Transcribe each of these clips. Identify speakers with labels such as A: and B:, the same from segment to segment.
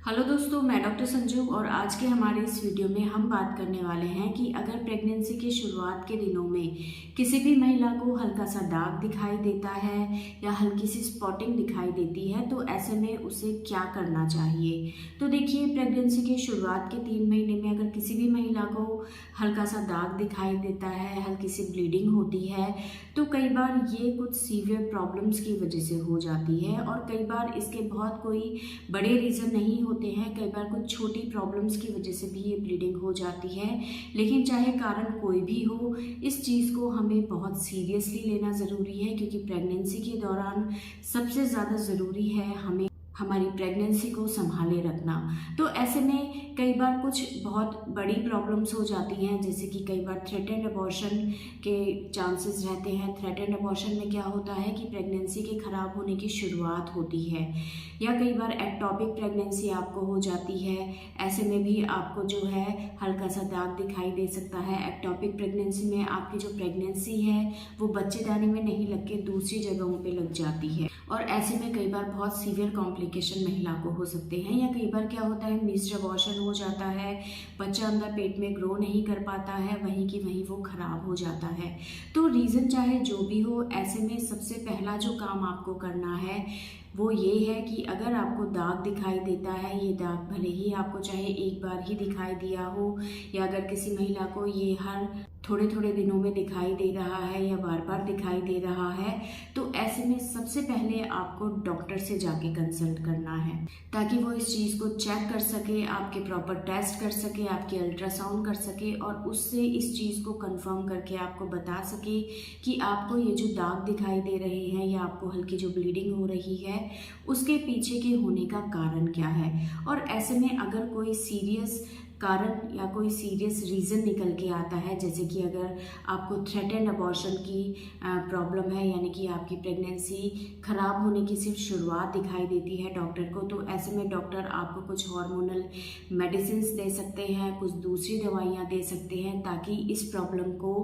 A: Hello दोस्तों, मैं doctor Sanju और आज के हमारे इस वीडियो में हम बात करने वाले हैं कि अगर प्रेगनेंसी के शुरुआत के दिनों में किसी भी महिला को हल्का सा दाग दिखाई देता है या हल्की सी स्पॉटिंग दिखाई देती है तो ऐसे में उसे क्या करना चाहिए। तो देखिए, प्रेगनेंसी के शुरुआत के 3 महीने में अगर किसी भी महिला को हल्का सा दाग दिखाई देता है, हल्की सी ब्लीडिंग होती है, तो कई बार ये कुछ सीवियर प्रॉब्लम्स की वजह से हो जाती है और कई बार इसके बहुत कोई बड़े रीज़न नहीं होते हैं। कई बार कुछ छोटी प्रॉब्लम्स की वजह से भी ये ब्लीडिंग हो जाती है। लेकिन चाहे कारण कोई भी हो, इस चीज़ को हमें बहुत सीरियसली लेना ज़रूरी है, क्योंकि प्रेगनेंसी के दौरान सबसे ज़्यादा ज़रूरी है हमें हमारी प्रेगनेंसी को संभाले रखना। तो ऐसे में कई बार कुछ बहुत बड़ी प्रॉब्लम्स हो जाती हैं, जैसे कि कई बार थ्रेटेंड अबॉर्शन के चांसेस रहते हैं। थ्रेटेंड अबॉर्शन में क्या होता है कि प्रेगनेंसी के ख़राब होने की शुरुआत होती है, या कई बार एक्टोपिक प्रेगनेंसी आपको हो जाती है। ऐसे में भी आपको जो है हल्का सा दाग दिखाई दे सकता है। एक्टोपिक प्रेगनेंसी में आपकी जो प्रेगनेंसी है वो बच्चेदानी में नहीं लग के दूसरी जगहों पे लग जाती है, और ऐसे में कई बार बहुत सीवियर कॉम्प्लिकेशन महिला को हो सकते हैं। या कई बार क्या होता है, मिस्ड अबॉर्शन हो जाता है, बच्चा अंदर पेट में ग्रो नहीं कर पाता है, वहीं की वहीं वो खराब हो जाता है। तो रीज़न चाहे जो भी हो, ऐसे में सबसे पहला जो काम आपको करना है वो ये है कि अगर आपको दाग दिखाई देता है, ये दाग भले ही आपको चाहे एक बार ही दिखाई दिया हो, या अगर किसी महिला को ये हर थोड़े थोड़े दिनों में दिखाई दे रहा है या बार बार दिखाई दे रहा है, तो ऐसे में सबसे पहले आपको डॉक्टर से जाके कंसल्ट करना है, ताकि वो इस चीज़ को चेक कर सके, आपके प्रॉपर टेस्ट कर सके, आपकी अल्ट्रासाउंड कर सके और उससे इस चीज़ को कंफर्म करके आपको बता सके कि आपको ये जो दाग दिखाई दे रहे हैं या आपको हल्की जो ब्लीडिंग हो रही है उसके पीछे के होने का कारण क्या है। और ऐसे में अगर कोई सीरियस कारण या कोई सीरियस रीज़न निकल के आता है, जैसे कि अगर आपको थ्रेटेंड अबॉर्शन की प्रॉब्लम है, यानी कि आपकी प्रेगनेंसी ख़राब होने की सिर्फ शुरुआत दिखाई देती है डॉक्टर को, तो ऐसे में डॉक्टर आपको कुछ हार्मोनल मेडिसिन दे सकते हैं, कुछ दूसरी दवाइयाँ दे सकते हैं, ताकि इस प्रॉब्लम को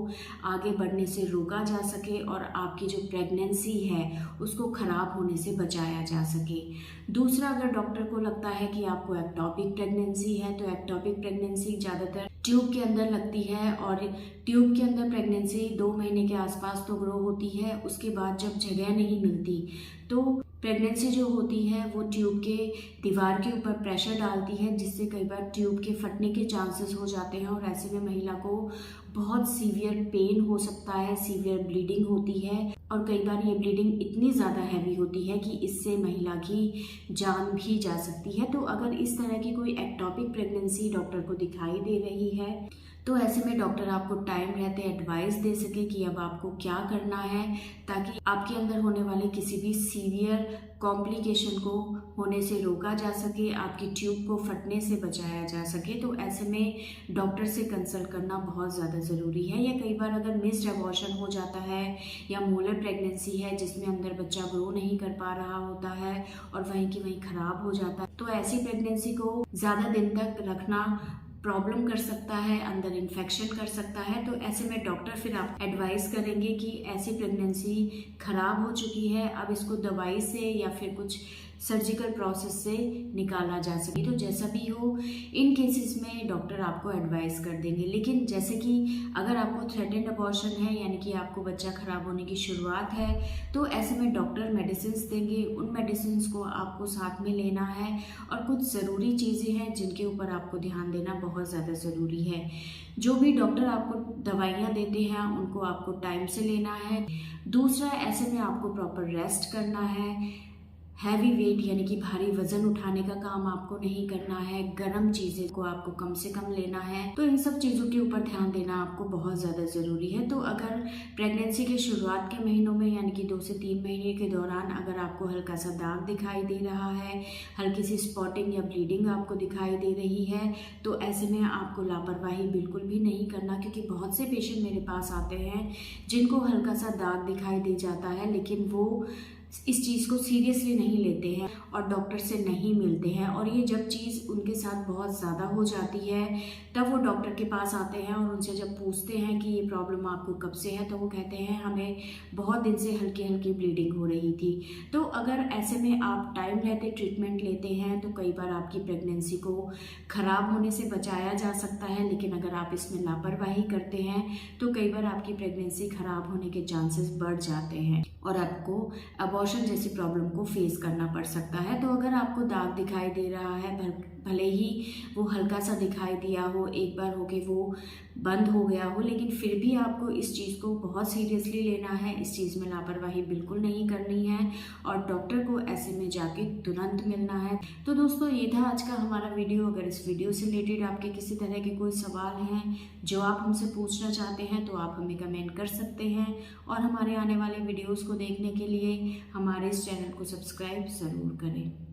A: आगे बढ़ने से रोका जा सके और आपकी जो प्रेगनेंसी है उसको ख़राब होने से बचाया जा सके। दूसरा, अगर डॉक्टर को लगता है कि आपको एक्टोपिक प्रेगनेंसी है, तो एक्टोपिक प्रेगनेंसी ज़्यादातर ट्यूब के अंदर लगती है, और ट्यूब के अंदर प्रेगनेंसी 2 महीने के आसपास तो ग्रो होती है। उसके बाद जब जगह नहीं मिलती तो प्रेगनेंसी जो होती है वो ट्यूब के दीवार के ऊपर प्रेशर डालती है, जिससे कई बार ट्यूब के फटने के चांसेस हो जाते हैं, और ऐसे में महिला को बहुत सीवियर पेन हो सकता है, सीवियर ब्लीडिंग होती है, और कई बार ये ब्लीडिंग इतनी ज़्यादा हैवी होती है कि इससे महिला की जान भी जा सकती है। तो अगर इस तरह की कोई एक्टोपिक प्रेगनेंसी डॉक्टर को दिखाई दे रही है, तो ऐसे में डॉक्टर आपको टाइम रहते एडवाइस दे सके कि अब आपको क्या करना है, ताकि आपके अंदर होने वाले किसी भी सीवियर कॉम्प्लिकेशन को होने से रोका जा सके, आपकी ट्यूब को फटने से बचाया जा सके। तो ऐसे में डॉक्टर से कंसल्ट करना बहुत ज़्यादा ज़रूरी है। या कई बार अगर मिस्ड अबॉर्शन हो जाता है या मोलर प्रेगनेंसी है, जिसमें अंदर बच्चा ग्रो नहीं कर पा रहा होता है और वहीं की वहीं ख़राब हो जाता है, तो ऐसी प्रेगनेंसी को ज़्यादा दिन तक रखना प्रॉब्लम कर सकता है, अंदर इन्फेक्शन कर सकता है। तो ऐसे में डॉक्टर फिर आप एडवाइस करेंगे कि ऐसी प्रेगनेंसी खराब हो चुकी है, अब इसको दवाई से या फिर कुछ सर्जिकल प्रोसेस से निकाला जा सके। तो जैसा भी हो, इन केसेस में डॉक्टर आपको एडवाइस कर देंगे। लेकिन जैसे कि अगर आपको थ्रेटेंड अबॉर्शन है, यानी कि आपको बच्चा खराब होने की शुरुआत है, तो ऐसे में डॉक्टर मेडिसिन देंगे। उन मेडिसिन को आपको साथ में लेना है, और कुछ ज़रूरी चीज़ें हैं जिनके ऊपर आपको ध्यान देना बहुत ज़्यादा ज़रूरी है। जो भी डॉक्टर आपको दवाइयाँ देते हैं उनको आपको टाइम से लेना है। दूसरा, ऐसे में आपको प्रॉपर रेस्ट करना है। हैवी वेट यानी कि भारी वजन उठाने का काम आपको नहीं करना है। गर्म चीज़ें को आपको कम से कम लेना है। तो इन सब चीज़ों के ऊपर ध्यान देना आपको बहुत ज़्यादा ज़रूरी है। तो अगर प्रेगनेंसी के शुरुआत के महीनों में, यानी कि 2 से 3 महीने के दौरान अगर आपको हल्का सा दाग दिखाई दे रहा है, हल्की सी स्पॉटिंग या ब्लीडिंग आपको दिखाई दे रही है, तो ऐसे में आपको लापरवाही बिल्कुल भी नहीं करना, क्योंकि बहुत से पेशेंट मेरे पास आते हैं जिनको हल्का सा दाग दिखाई दे जाता है, लेकिन वो इस चीज़ को सीरियसली नहीं लेते हैं और डॉक्टर से नहीं मिलते हैं, और ये जब चीज़ उनके साथ बहुत ज़्यादा हो जाती है तब वो डॉक्टर के पास आते हैं और उनसे जब पूछते हैं कि ये प्रॉब्लम आपको कब से है, तो वो कहते हैं हमें बहुत दिन से हल्की हल्की ब्लीडिंग हो रही थी। तो अगर ऐसे में आप टाइम रहते ट्रीटमेंट लेते हैं तो कई बार आपकी प्रेगनेंसी को ख़राब होने से बचाया जा सकता है, लेकिन अगर आप इसमें लापरवाही करते हैं तो कई बार आपकी प्रेगनेंसी ख़राब होने के चांसेस बढ़ जाते हैं और आपको अबॉर्शन जैसी प्रॉब्लम को फेस करना पड़ सकता है। तो अगर आपको दाग दिखाई दे रहा है, भले ही वो हल्का सा दिखाई दिया हो, एक बार हो के वो बंद हो गया हो, लेकिन फिर भी आपको इस चीज़ को बहुत सीरियसली लेना है, इस चीज़ में लापरवाही बिल्कुल नहीं करनी है और डॉक्टर को ऐसे में जाके तुरंत मिलना है। तो दोस्तों, ये था आज का हमारा वीडियो। अगर इस वीडियो से रिलेटेड आपके किसी तरह के कोई सवाल हैं जो आप हमसे पूछना चाहते हैं तो आप हमें कमेंट कर सकते हैं, और हमारे आने वाले वीडियोज़ को देखने के लिए हमारे इस चैनल को सब्सक्राइब ज़रूर करें।